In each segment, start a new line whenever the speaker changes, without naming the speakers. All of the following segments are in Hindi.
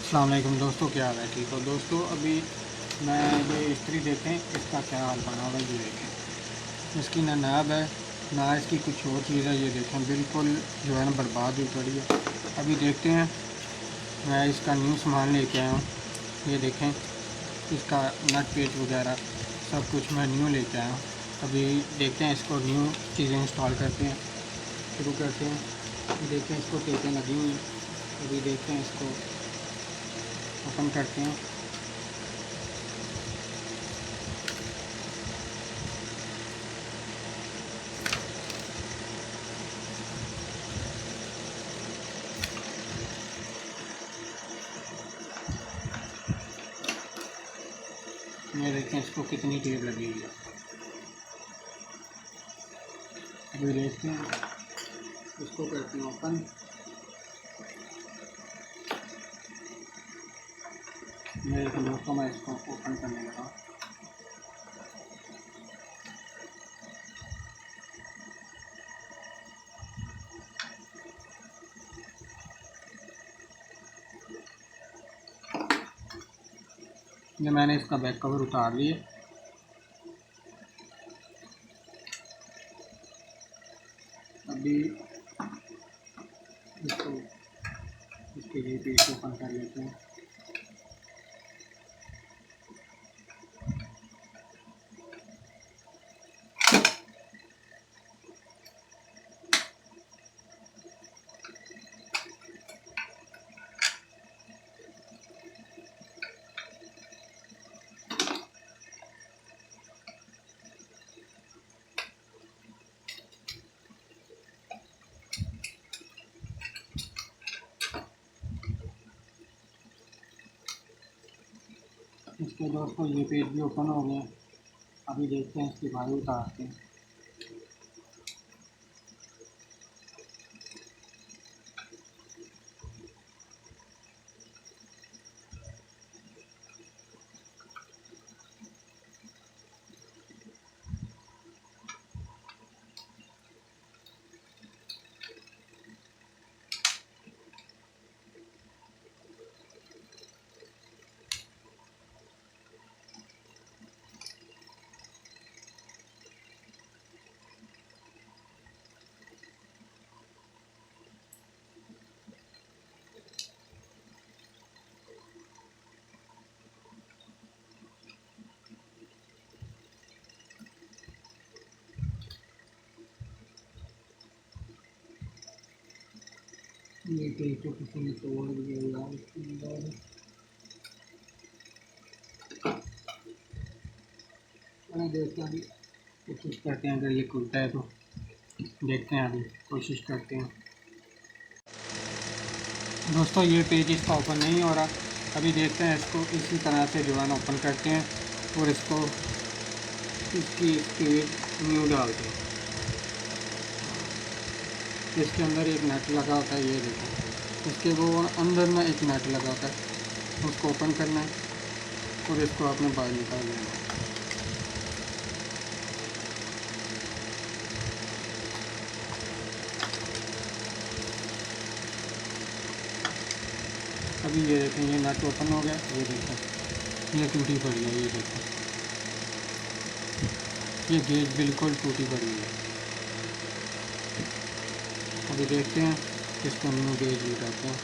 अस्सलाम वालेकुम दोस्तों, क्या हाल है? ठीक हो दोस्तों? अभी मैं ये इस्त्री देखें इसका क्या हाल बना हुआ है, ये देखें। इसकी ना नाब है ना इसकी कुछ और चीज़ है। ये देखें बिल्कुल जो है ना बर्बाद हुई पड़ी है। अभी देखते हैं, मैं इसका न्यू सामान लेके आया हूँ। ये देखें इसका नट पेच वगैरह सब कुछ मैं न्यू लेके आया हूँ। अभी देखते हैं, इसको न्यू चीज़ें इंस्टॉल करते हैं, शुरू करते हैं। देखें इसको टेपें लगी हुई हैं। अभी देखते हैं, इसको ओपन करते हैं। ये देखें इसको कितनी टेप लगी हुई है। अभी देखते हैं, इसको करते हैं ओपन। मेरे दोस्तों मैं इसको ओपन करने लगा। ये मैंने इसका बैक कवर उतार लिए। अभी इसको इसके लिए पेज ओपन कर लेते हैं। इसके दोस्तों ये पेज भी ओपन हो गए। अभी देखते हैं, इसकी बाहर उतारते हैं। ये पेज तो किसी ने तोड़ दिया यार इसके अंदर। अरे देखते हैं, अभी कोशिश करते हैं, अगर ये खुलता है तो देखते हैं। अभी कोशिश करते हैं दोस्तों। ये पेज इसका ओपन नहीं हो रहा। अभी देखते हैं, इसको इसी तरह से जो है ना ओपन करते हैं और इसको इसकी स्पीड न्यू डालते हैं। इसके अंदर एक नट लगा होता है, ये देखो। इसके वो अंदर ना एक नट लगा होता है, उसको ओपन करना है और इसको आपने बाहर निकाल लेना है। अभी ये देखें, ये नट ओपन हो गया। ये देखें, ये टूटी पड़ी है। ये देखें, ये गेज बिल्कुल टूटी पड़ी है। अभी देखते हैं, इसको न्यू गेज लगाते हैं।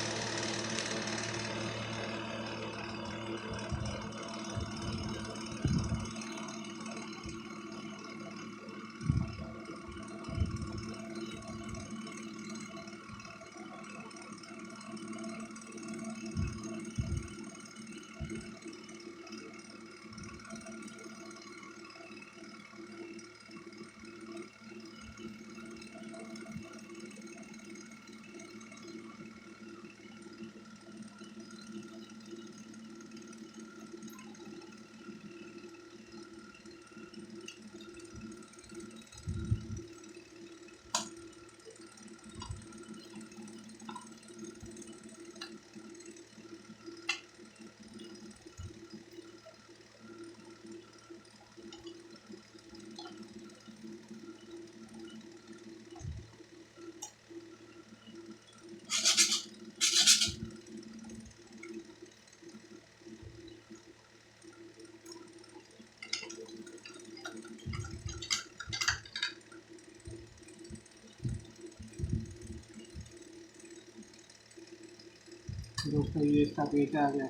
दोस्तों ये इसका पेज आ गया।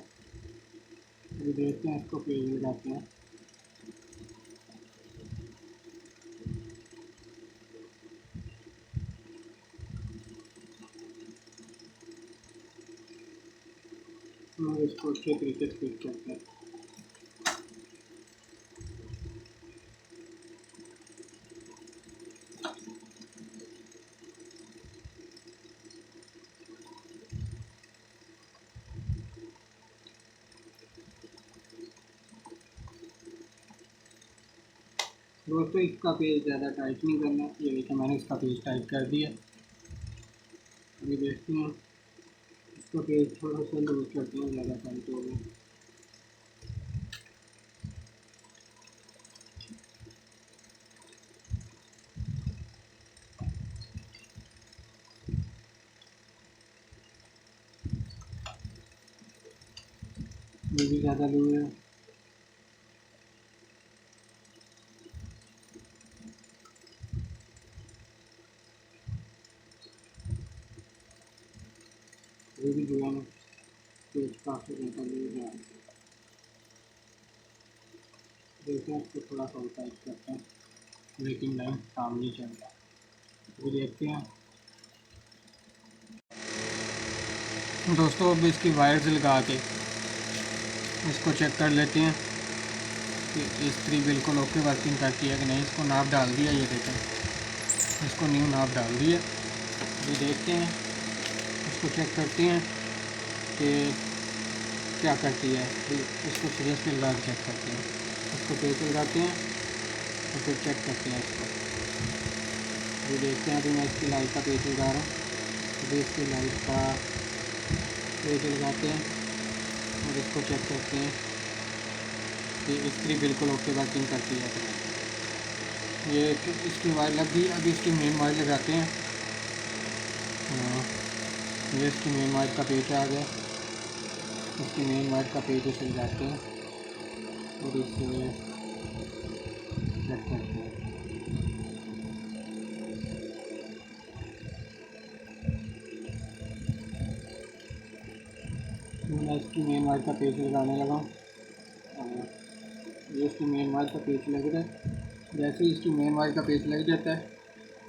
अभी देखते हैं, इसको पेज लगाते हैं। और इसको अच्छे तरीके से फिट करते हैं। दोस्तों इसका पेज ज़्यादा टाइट नहीं करना। ये देखिए मैंने इसका पेज टाइट कर दिया। अभी देखते हैं, इसका पेज थोड़ा सा लूज करते हैं, ज़्यादा टाइट हो गया। ये भी ज़्यादा लूज है। ये भी जो है ना पेज काफ़ी ज़्यादा लूज है। देखते हैं, इसको थोड़ा सा टाइट करते हैं, लेकिन लाइन काम नहीं चल रहा। ये देखते हैं दोस्तों, अब इसकी वायर्स लगा के इसको चेक कर लेते हैं कि इस्त्री बिल्कुल ओके वर्किंग करती है कि नहीं। इसको नाप डाल दिया, ये देखें, इसको न्यू नाप डाल दिया। ये देखते हैं, इसको चेक करते हैं कि क्या करती है। इसको सीरियस पे लगा चेक करते हैं। इसको पेज लगाते हैं और फिर चेक करते हैं इसको। ये देखते हैं, अभी मैं इसकी लाइट का पेज लगा रहा हूँ। अभी इसकी लाइट का पेज लगाते हैं और इसको चेक करते हैं कि इस्त्री बिल्कुल ओके वर्किंग करती है। ये इसकी वायर लग गई। अभी इसकी मेन वायर लगाते हैं। ये इसकी मेन वायर का पेज आ गया। इसकी मेन वायर का पेज इसे लगाते हैं और इसे चेक करते हैं। मैं इसकी मेन वायर का पेज लगाने लगा हूँ। ये इसकी मेन वायर का पेज लग रहा है। जैसे ही इसकी मेन वायर का पेज लग जाता है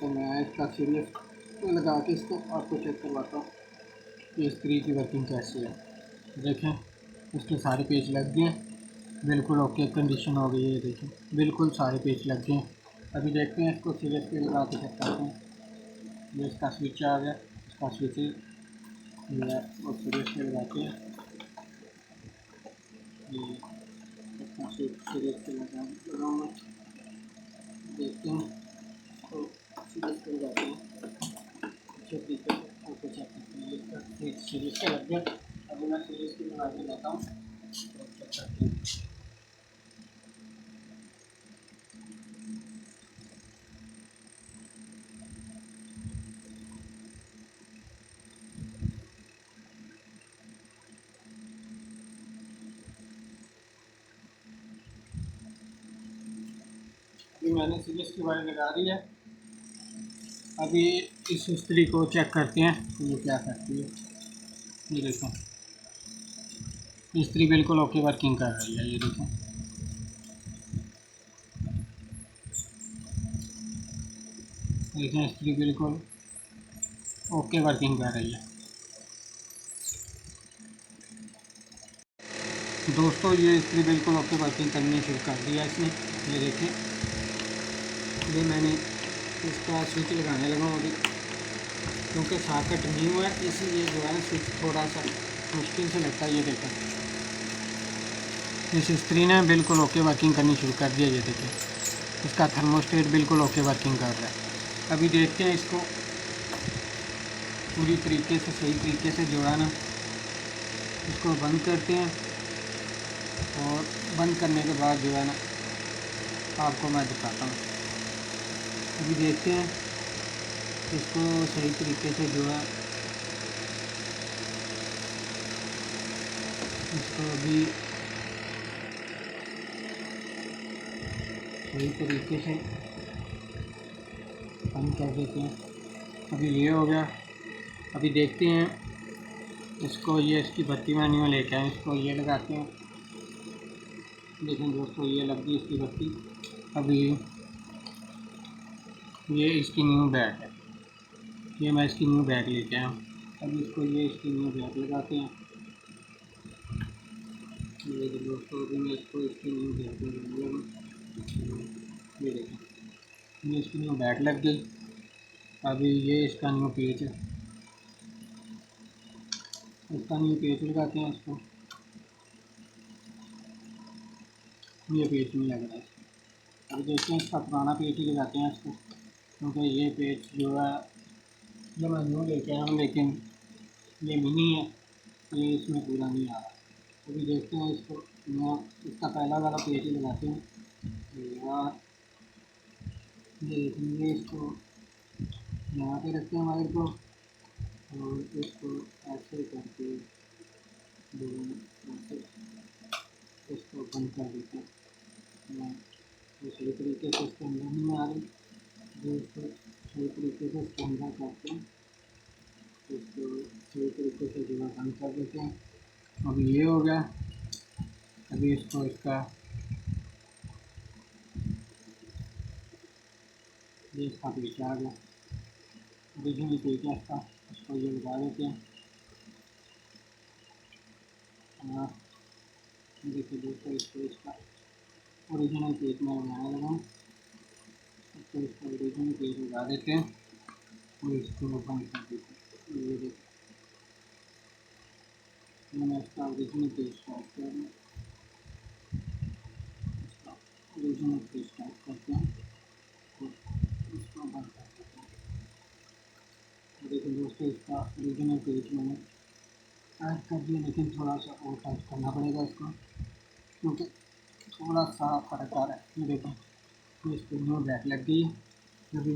तो मैं इसका सीरियस लगा के इसको आपको चेक करवाता हूँ कि इस्त्री की वर्किंग कैसी है। देखें, इसके सारे पेज लग गए, बिल्कुल ओके कंडीशन हो गई है। ये देखें, बिल्कुल सारे पेज लग गए। अभी देखते हैं, इसको सीरियस पे लगा के चेक करते हैं। ये इसका स्विच आ गया, इसका स्विच ये और सीरियस पे लगाते हैं। ये इसका स्विच सीरियस पे लगाऊँगा। देखते हैं, तो सीरीज पे लगाते हैं अच्छे तरीके से, फोटो चेक करते हैं। इसका सीरीज पे लग गया। अभी मैं सीरीज पे लगा के लेता हूँ, तो चेक करते हैं। अभी मैंने सीरीज की वायर लगा दी है। अभी इस इस्त्री को चेक करते हैं कि ये क्या करती है। ये देखो, इस्त्री बिल्कुल ओके वर्किंग कर रही है। ये देखो, देखें, इस्त्री बिल्कुल ओके वर्किंग कर रही है। दोस्तों ये इस्त्री बिल्कुल ओके वर्किंग करनी शुरू कर दिया इसने। ये देखें, ये मैंने इसका स्विच लगाने लगा हूँ अभी, क्योंकि सॉकेट न्यू है इसीलिए जो है ना स्विच थोड़ा सा मुश्किल से लगता है। ये देखें, इस इस्त्री ने बिल्कुल ओके वर्किंग करनी शुरू कर दिया। ये देखें, इसका थर्मोस्टेट बिल्कुल ओके वर्किंग कर रहा है। अभी देखते हैं इसको पूरी तरीके से सही तरीके से जो है ना, इसको बंद करते हैं और बंद करने के बाद जो है ना आपको मैं दिखाता हूँ। अभी देखते हैं इसको सही तरीके से जो है, इसको अभी सही तरीके से बंद कर देते हैं। अभी ये हो गया। अभी देखते हैं इसको ये इसकी बत्ती में नहीं लेके आए, इसको ये लगाते हैं। देखें दोस्तों, ये लग गई इसकी बत्ती। अभी ये इसकी न्यू बैग है, ये मैं इसकी न्यू बैग लेके आया हूँ। अभी इसको ये इसकी न्यू बैग लगाते हैं। ये दोस्तों अभी मैं इसको इसकी न्यू बैग लगाऊंगा। ये देखें, ये इसकी न्यू बैग लग गई। अभी ये इसका न्यू पेज है, इसका न्यू पेज लगाते हैं इसको। ये पेज नहीं लग रहा है इसको। अभी देखते हैं इसका पुराना पेज ही लगाते हैं इसको, क्योंकि ये पेज जो है जो मैं न्यू लेके आया हूँ, लेकिन ये मिनी है, ये इसमें पूरा नहीं आ रहा। अभी देखते हैं इसको, मैं इसका पहला वाला पेज ही लगाते हैं। यार ये देखेंगे, इसको यहाँ पे रखते हैं वायर को, और इसको ऐसे करके ऐसे इसको बंद कर देते हैं। मैं तो सही तरीके से इसके अंदर नहीं आ रही, जो इसको सही तरीके से इसके अंदर करते हैं, इसको सही तरीके से जो है बंद कर देते हैं। अब ये हो गया। अभी इसको इसका ये इसका पेच आ गया, ओरिजिनल पेच है इसका, इसको ये लगा देते हैं। देखिए दोस्तों, इसको इसका ओरिजिनल पेज में लगाने लगा, इसको इसका ओरिजिनल पेज लगा देते हैं और इसको बंद कर देते हैं। ये देखिए, मैंने इसका ओरिजिनल पेज स्टार्ट कर दिया, इसका ओरिजिनल पेज स्टार्ट करते हैं और इसको बंद कर देते हैं। देखिए दोस्तों, इसका ओरिजिनल पेज मैंने ऐड कर दिया, लेकिन थोड़ा सा और टाइट करना पड़ेगा इसको, क्योंकि थोड़ा सा फर्क आ रहा है। ये देखें, तो इसको न्यू बैक लग गई है। अभी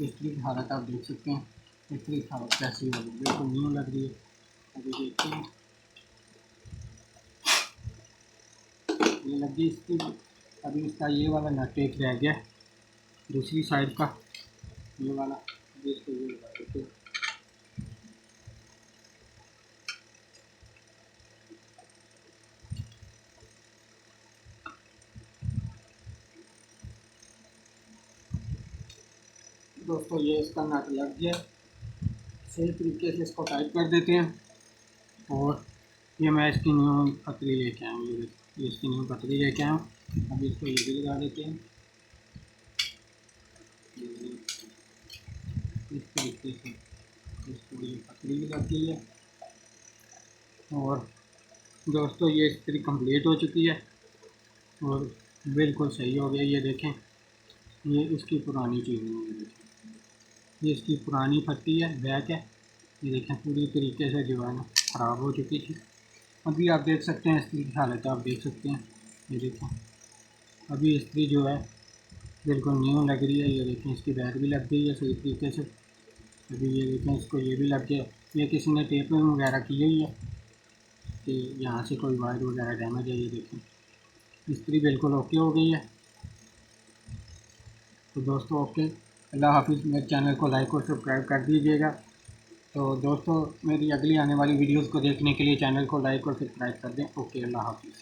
इस्त्री की हालत आप देख सकते हैं, इस्त्री की हालत कैसी हो गई, बिल्कुल न्यू लग रही है। अभी देखते हैं, ये लग गई इस्त्री। अभी इसका ये वाला नट एक रह गया दूसरी साइड का, ये वाला, अभी इसको ये लगा देते हैं। दोस्तों ये इसका नट लग गया, सही तरीके से इसको टाइट कर देते हैं। और ये मैं इसकी न्यू पतली लेके आया हूँ, ये इसकी न्यू पतली लेके आया हूँ। अभी इसको ये भी लगा देते हैं इस तरीके से, इसको ये पतली लग गई है। और दोस्तों ये इस्त्री कंप्लीट हो चुकी है और बिल्कुल सही हो गया। ये देखें, ये इसकी पुरानी चीज़ नहीं है, देखें ये इसकी पुरानी पट्टी है, बैक है। ये देखें पूरी तरीके से जो है ना ख़राब हो चुकी थी। अभी आप देख सकते हैं इस्त्री की हालत आप देख सकते हैं। ये देखें, अभी इस्त्री जो है बिल्कुल न्यू लग रही है। ये देखें, इसकी बैक भी लग गई है सही तरीके से। अभी ये देखें, इसको ये भी लग गया। ये किसी ने टेपिंग वगैरह की हुई है कि यहाँ से कोई वायर वगैरह डैमेज है। ये देखें, इस्त्री बिल्कुल ओके हो गई है। तो दोस्तों ओके, अल्लाह हाफिज़। मेरे चैनल को लाइक और सब्सक्राइब कर दीजिएगा। तो दोस्तों मेरी अगली आने वाली वीडियोस को देखने के लिए चैनल को लाइक और सब्सक्राइब कर दें। ओके, अल्लाह हाफिज़।